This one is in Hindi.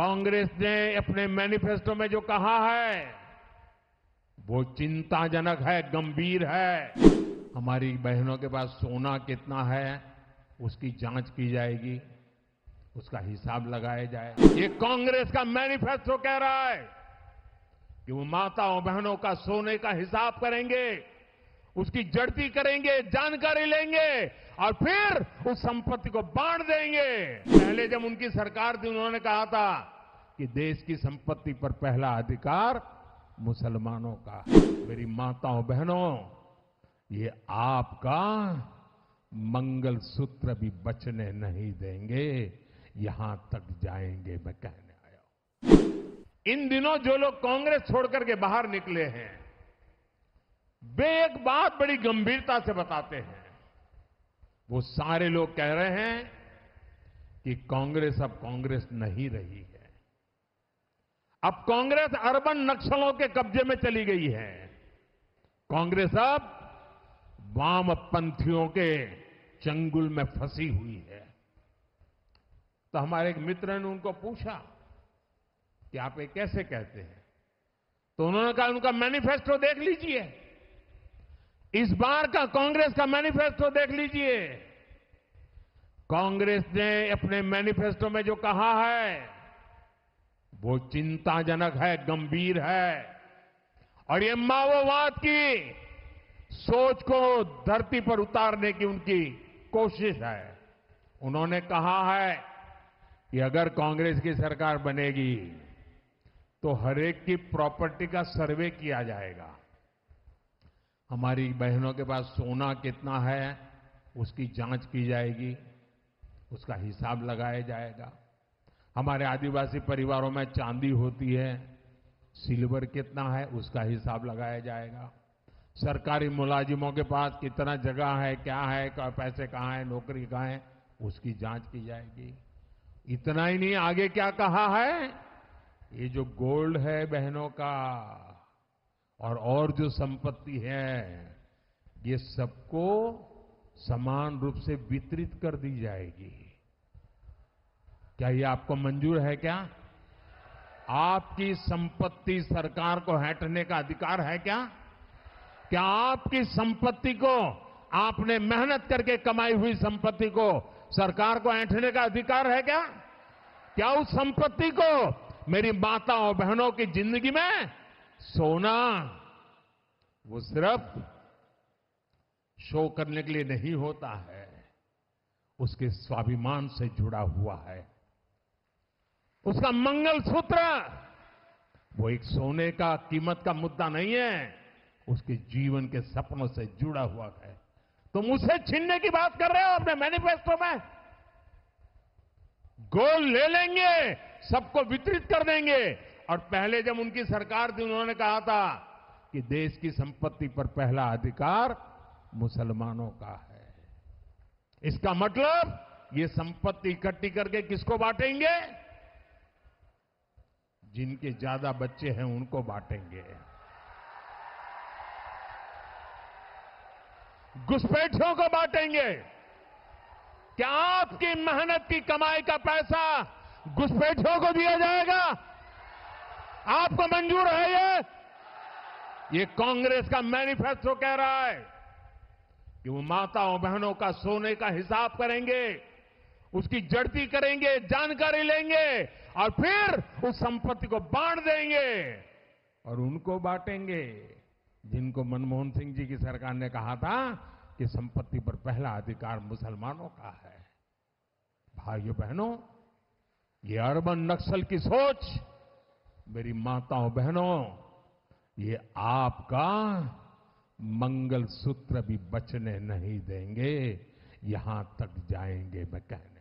कांग्रेस ने अपने मैनिफेस्टो में जो कहा है वो चिंताजनक है, गंभीर है। हमारी बहनों के पास सोना कितना है उसकी जांच की जाएगी, उसका हिसाब लगाया जाएगा। ये कांग्रेस का मैनिफेस्टो कह रहा है कि वो माताओं बहनों का सोने का हिसाब करेंगे, उसकी जड़ती करेंगे, जानकारी लेंगे और फिर उस संपत्ति को बांट देंगे। पहले जब उनकी सरकार थी उन्होंने कहा था कि देश की संपत्ति पर पहला अधिकार मुसलमानों का है। मेरी माताओं बहनों, ये आपका मंगलसूत्र भी बचने नहीं देंगे, यहां तक जाएंगे, मैं कहने आया हूं। इन दिनों जो लोग कांग्रेस छोड़कर के बाहर निकले हैं वे एक बात बड़ी गंभीरता से बताते हैं। वो सारे लोग कह रहे हैं कि कांग्रेस अब कांग्रेस नहीं रही है, अब कांग्रेस अर्बन नक्सलों के कब्जे में चली गई है, कांग्रेस अब वामपंथियों के चंगुल में फंसी हुई है। तो हमारे एक मित्र ने उनको पूछा कि आप ये कैसे कहते हैं, तो उन्होंने कहा उनका मैनिफेस्टो देख लीजिए, इस बार का कांग्रेस का मैनिफेस्टो देख लीजिए। कांग्रेस ने अपने मैनिफेस्टो में जो कहा है वो चिंताजनक है, गंभीर है और ये माओवाद की सोच को धरती पर उतारने की उनकी कोशिश है। उन्होंने कहा है कि अगर कांग्रेस की सरकार बनेगी तो हरेक की प्रॉपर्टी का सर्वे किया जाएगा, हमारी बहनों के पास सोना कितना है उसकी जांच की जाएगी, उसका हिसाब लगाया जाएगा। हमारे आदिवासी परिवारों में चांदी होती है, सिल्वर कितना है उसका हिसाब लगाया जाएगा। सरकारी मुलाजिमों के पास कितना जगह है, क्या है, पैसे कहाँ है, नौकरी कहाँ है, उसकी जांच की जाएगी। इतना ही नहीं, आगे क्या कहा है, ये जो गोल्ड है बहनों का और जो संपत्ति है ये सबको समान रूप से वितरित कर दी जाएगी। क्या ये आपको मंजूर है? क्या आपकी संपत्ति सरकार को हटने का अधिकार है? क्या आपकी संपत्ति को, आपने मेहनत करके कमाई हुई संपत्ति को सरकार को ऐंठने का अधिकार है? क्या उस संपत्ति को मेरी माताओं बहनों की जिंदगी में सोना वो सिर्फ शो करने के लिए नहीं होता है, उसके स्वाभिमान से जुड़ा हुआ है। उसका मंगलसूत्र वो एक सोने का कीमत का मुद्दा नहीं है, उसके जीवन के सपनों से जुड़ा हुआ है। तुम उसे छीनने की बात कर रहे हो अपने मैनिफेस्टो में। गोल्ड ले लेंगे, सबको वितरित कर देंगे। और पहले जब उनकी सरकार थी उन्होंने कहा था कि देश की संपत्ति पर पहला अधिकार मुसलमानों का है। इसका मतलब ये संपत्ति इकट्ठी करके किसको बांटेंगे? जिनके ज्यादा बच्चे हैं उनको बांटेंगे, घुसपैठियों को बांटेंगे। क्या आपकी मेहनत की कमाई का पैसा घुसपैठियों को दिया जाएगा? आपको मंजूर है? ये कांग्रेस का मैनिफेस्टो कह रहा है कि वो माताओं बहनों का सोने का हिसाब करेंगे, उसकी जड़ती करेंगे, जानकारी लेंगे और फिर उस संपत्ति को बांट देंगे। और उनको बांटेंगे जिनको मनमोहन सिंह जी की सरकार ने कहा था कि संपत्ति पर पहला अधिकार मुसलमानों का है। भाइयों बहनों, ये अर्बन नक्सल की सोच, मेरी माताओं बहनों, ये आपका मंगलसूत्र भी बचने नहीं देंगे, यहां तक जाएंगे, मैं कहने